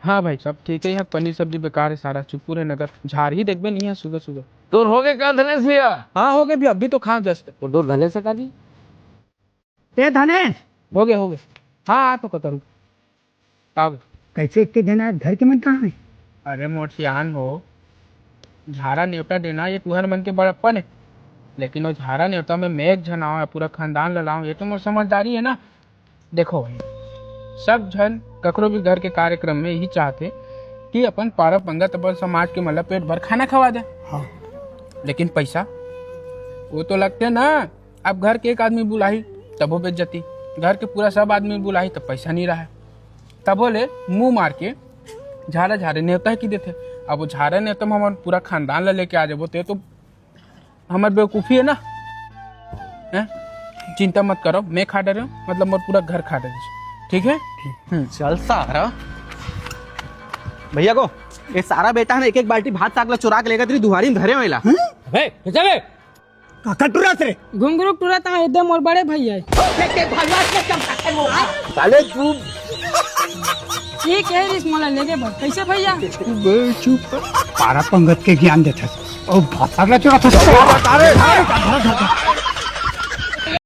हाँ भाई सब ठीक है। यहाँ पनीर सब्जी बेकार है सारा, चुप पूरे नगर झाड़ ही देखबे नहीं है सुबह सुबह। तो हो गए क्या धनेश भैया? हाँ हो गए भी, अभी तो खा जस्ट। वो दो धनेश हटा दी। ते धनेश हो गए। हाँ तो कतरू आओ। कैसे इतने दिन आए, घर के मन कहाँ है? अरे मोटियान हो, झाड़ा न्योता देना ये तुहर मन के बड़प्पन है, लेकिन वो झाड़ा न्योता में मैं एक जन आऊँ पूरा खानदान ललाऊं, ये तो मोर समझदारी है ना। देखो भाई, सब जन ककरो भी घर के कार्यक्रम में यही चाहते कि अपन पारा पंगत अपन समाज के मतलब पेट भर खाना खवा दे। हाँ। लेकिन पैसा वो तो लगते ना। अब घर के एक आदमी बुलाई तब वो बेइज्जती, घर के पूरा सब आदमी बुलाई तब पैसा नहीं रहा, तब बोले मुंह मार के झाड़ा झाड़े न्योता की देते। अब वो झाड़ा न्योता में हमारे पूरा खानदान ला लेके आ जाबो तो हमारे बेवकूफ़ी है ना। हैं? चिंता मत करो, मैं खा डे रहा हूँ, मतलब मोर पूरा घर खा डे, ठीक है। चल सारा भैया को ये सारा बेटा है ना, एक एक बाल्टी भात सागला चुरा के लेकर तेरी दुहारी में धरे वेला। काका टुरा रे घुंगरू टूरा था एकदम और बड़े भैया साले तू ठीक है रिस मोला लेके बस कैसे भैया पारा पंगत के ज्ञान देता और भात सागला चुरा था।